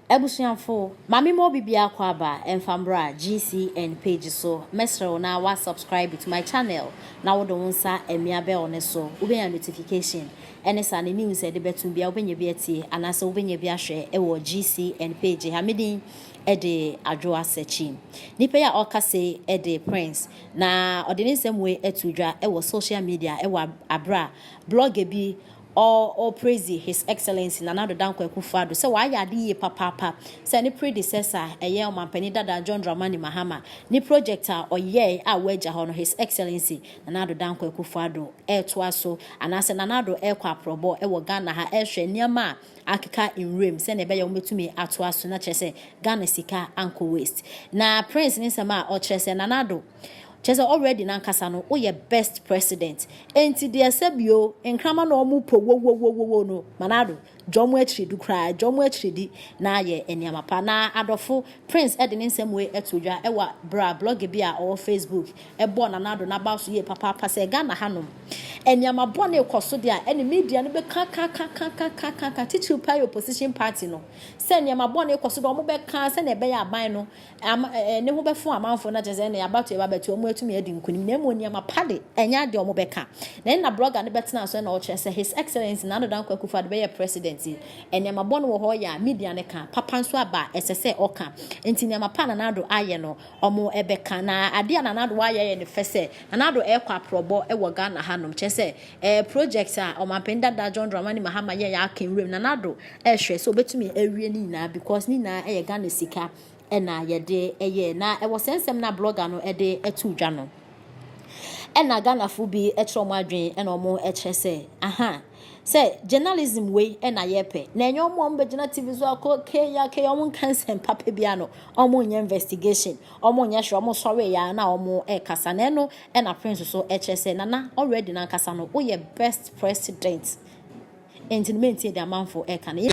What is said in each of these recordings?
Ebusuanfo, mami mo bibia kwa ba enfambra GCN page so mesro na wa subscribe to my channel na wo don sa emia be one so ubenya notification ene sa ne news e de betum bia ubenya bia tie anase ubenya bia hwe e wo GCN page ha medin e de adwo asechi nipa ya okase e de Prince na odinisem we etudwa e wo social media e wo abra blogger bi or praise his excellency Nana Danko Akufo Addo say why ade papa say ni predecessor eye o mampani dada John Dramani Mahama ni projector oye a wager ho no his excellency Nana Danko Akufo Addo to aso anase Nana do kwa probo e wo Ghana ha hwe niam akeka in rim say na be ya umetumi ato aso na chese Ghana sika anko waste na prince ni sama o chese Nana do Chese already nankasa no wo ye best president enti de asabio enkrama no mu po wo no manado jomo achiridu kra jomo achiridi na ye eniama pa na adofo prince edin nsem we etodwa ewa bra blog bi a o Facebook ebo na nado na ba so ye papa se Ghana hanom eniama bone ekoso de a eni media no be ka titu pa opposition party no se eniama bone ekoso de o mo be ka se na ebe ya aban no ne ho be fun amanfo na chese na ya bato e ba beto o mo atumi adi nkunim na mo eniama pade enya de o mo be ka na blogger ne betena so na o chese his excellency Nana Danko Akufo Addo be ye president eniama bone wo ho ya media ne ka papa nso aba esese oka enti eniama pa Nana do aye no omo ebe ka na ade Nana do aye ne fese Nana do e kwa probo e wo Ghana hanom chese project a omampenda da John Dramani Mahama ye ya akenwem Nana do hwe so betumi awie ni na because ni na e Ghana sika e na ye de eye na e wo sensem na blogger no e de etudwa no e na Ghana fu bi e tro mo adwen e na omo e chese aha say journalism way na yepe na enyo mo mbegina TV zo akoke ya ke omo cancel papa bia no omo nya investigation omo nya hwe omo sori ya na omo kasa na no na prince so chese Nana already na kasa no wo ye best president entertainment the amount for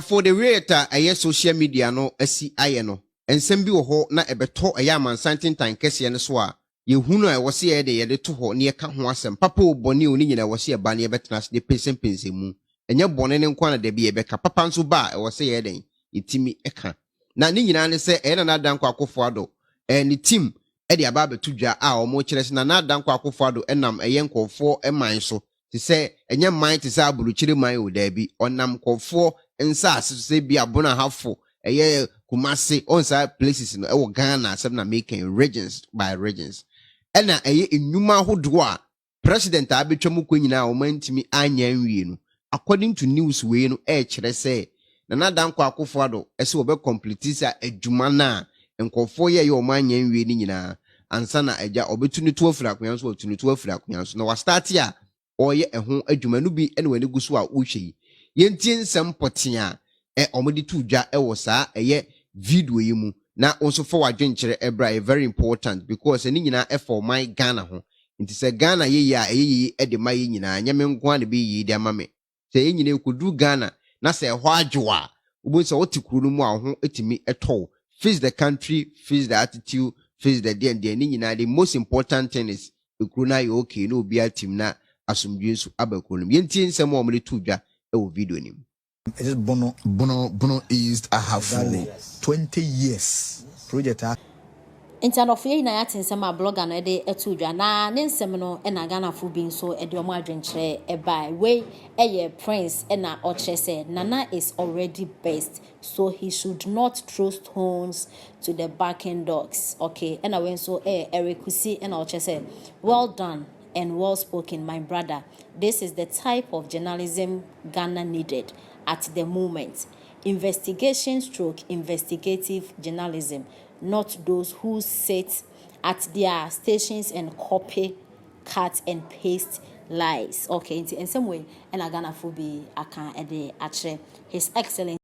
for the realtor aye social media no asi aye no ensem bi wo ho na ebeto aye amansanten tan kese ne so a yehunu a wose ye de ye de to ho ne ka ho asem papa oboni oni nyina wose ye ba ne betena se de pensempensemu enye bone ne nkwa na de bi ye beka papa nso ba wose ye den itimi eka na ne nyina ne se e na Danko Akufo Addo ne team e de aba betudwa a o mo kire se na Danko Akufo Addo enam eye nkofo eman so ti se enye man ti se aburuchire man o da bi onam nkofo nsa asese bi abona hafo eye Kumasi onsa places no e wo Ghana asem na making regions by regions ena eye enuma hodo a president abetwam ko nyina o mantimi anya nwie no according to news we no e kire se Nana Danko Akufo Addo ese wo be complete sa adwuma na nkofo ye o manya nwie ni nyina ansa na agya obetuni to afira koyan so otuni to afira koyan so na wa start a oye eho adwuma no bi ene wani guso a wohwe yentie nsem potea omodi tudwa wo saa eye video yi mu na also for wadwenkyere ebra very important because any nyina for my Ghana ho nti se Ghana ye ya eye de maye nyina nyame nko an be yi de amame se nyina ekodu Ghana na se ho adwoa obo se otikuru no mu a ho etimi eto face the country, face the attitude, face the day and the nyina the most important thing is ekuru na yo okay no obi atim na asomdwe so abakolum yentie nsem omode tudwa video nim. It is Bono East. I have for 20 years. Project. Internofo ye na yatin sama blogger no de etudwa na ne nsem no na Ghana fo bi so de omo adwenkyere bai we eye prince na o chese Nana is already best so he should not throw stones to the backing dogs okay na when so Erikusi na o chese well done and well spoken my brother this is the type of journalism Ghana needed at the moment. Investigation stroke investigative journalism, not those who sit at their stations and copy, cut and paste lies. Okay, in some way, and Ghana for be I can his excellence.